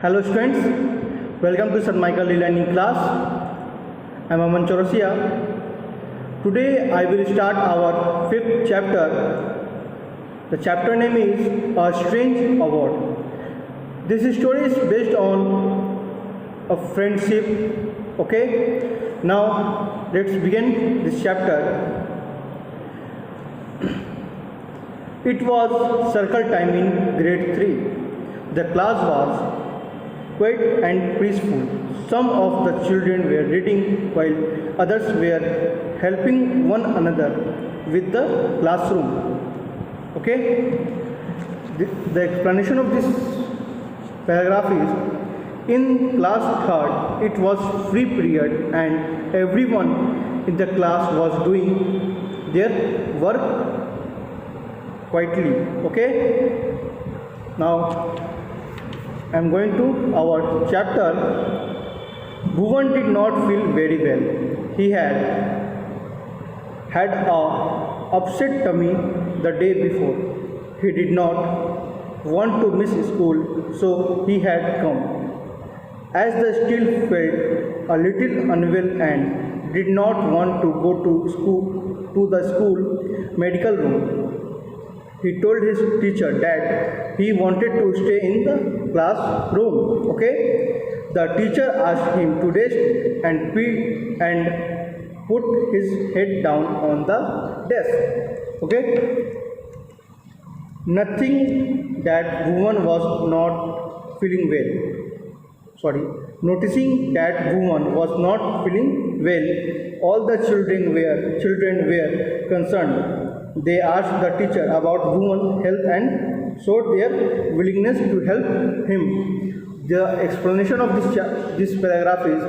Hello students, welcome to Sir Michael e-learning class. I am Aman Chaurasia. Today I will start our fifth chapter. The chapter name is A Strange Award. This story is based on a friendship. Okay, now let's begin this chapter. It was circle time in grade 3. The class was quiet and peaceful. Some of the children were reading while others were helping one another with the classroom. Okay? The explanation of this paragraph is in class 3rd it was free period and everyone in the class was doing their work quietly. Okay? Now I am going to our chapter. Bhuvan did not feel very well. He had a upset tummy the day before. He did not want to miss school, so he had come. As the still felt a little unwell and did not want to go to the school medical room. He told his teacher that he wanted to stay in the classroom. Okay? The teacher asked him to rest and put his head down on the desk. Okay? Nothing that Bhuvan was not feeling well. Noticing that Bhuvan was not feeling well, all the children were concerned. They asked the teacher about Bhuvan's health and showed their willingness to help him. The explanation of this paragraph is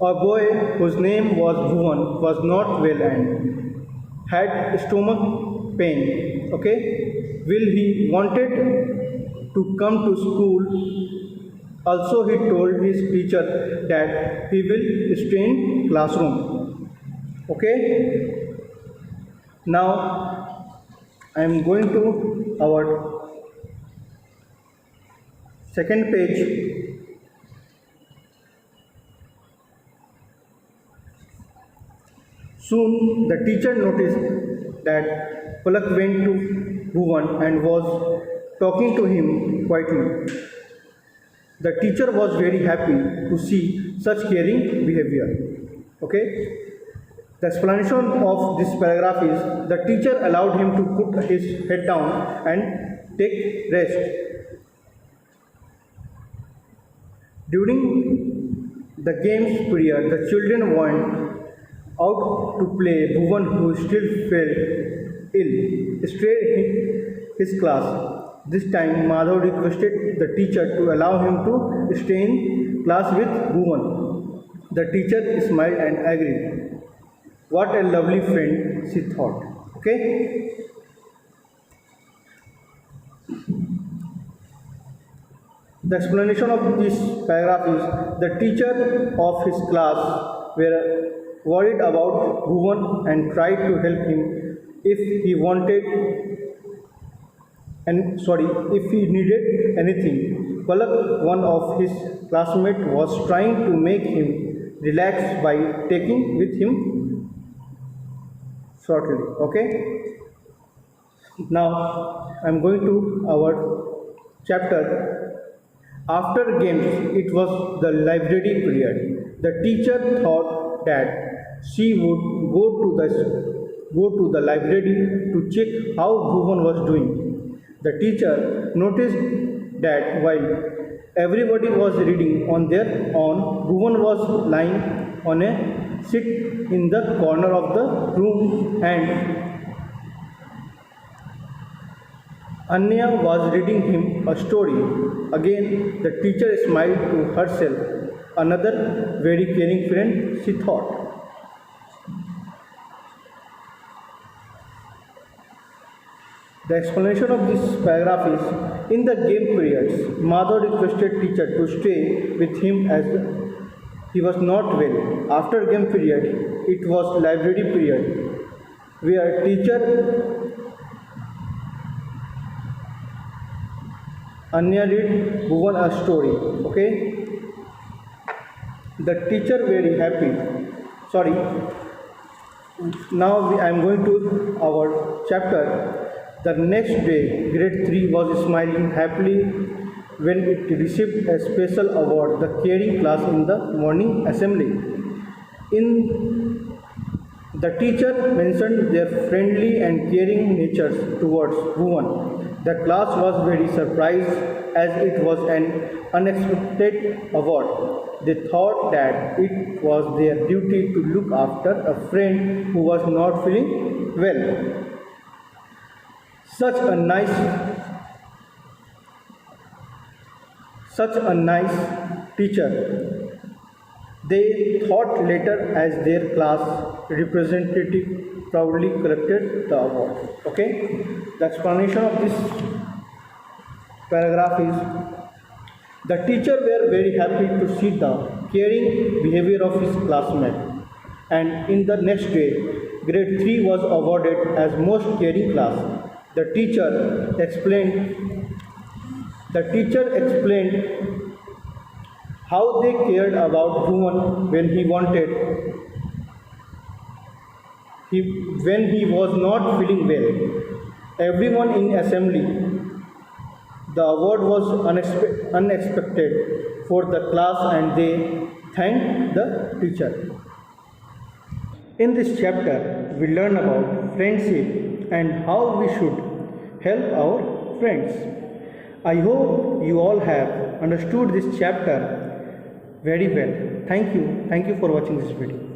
a boy whose name was Bhuvan was not well and had stomach pain. Okay, he wanted to come to school. Also, he told his teacher that he will stay in classroom. Okay. Now I am going to our second page. Soon the teacher noticed that Palak went to Bhuvan and was talking to him quietly. The teacher was very happy to see such caring behavior. Okay. The explanation of this paragraph is the teacher allowed him to put his head down and take rest. During the games period, the children went out to play. Bhuvan, who still felt ill, stayed in his class. This time, Madhav requested the teacher to allow him to stay in class with Bhuvan. The teacher smiled and agreed. What a lovely friend, she thought. Okay? The explanation of this paragraph is the teacher of his class were worried about Bhuvan and tried to help him if he needed anything. Palak, one of his classmates, was trying to make him relax by taking with him shortly. Okay. Now I am going to our chapter. After games, it was the library period. The teacher thought that she would go to the library to check how Bhuvan was doing. The teacher noticed that while everybody was reading on their own, Bhuvan was lying on a seat in the corner of the room and Anya was reading him a story. Again, the teacher smiled to herself. Another very caring friend, she thought. The explanation of this paragraph is, in the game periods, Madhav requested teacher to stay with him as he was not well. After game period, it was library period, where teacher Anya read Bhuvan a story. Okay. The teacher very happy. Sorry. Now I am going to our chapter. The next day, grade 3 was smiling happily when it received a special award, the caring class in the morning assembly. In the teacher mentioned their friendly and caring natures towards Bhuvan. The class was very surprised as it was an unexpected award. They thought that it was their duty to look after a friend who was not feeling well. Such a nice such a nice teacher. They thought later as their class representative proudly collected the award. Okay, the explanation of this paragraph is the teacher were very happy to see the caring behavior of his classmate, and in the next day, grade 3 was awarded as most caring class. The teacher explained the teacher explained how they cared about Bhuvan when he was not feeling well. Everyone in assembly. The award was unexpected for the class and they thanked the teacher. In this chapter, we learn about friendship and how we should help our friends. I hope you all have understood this chapter very well. Thank you. Thank you for watching this video.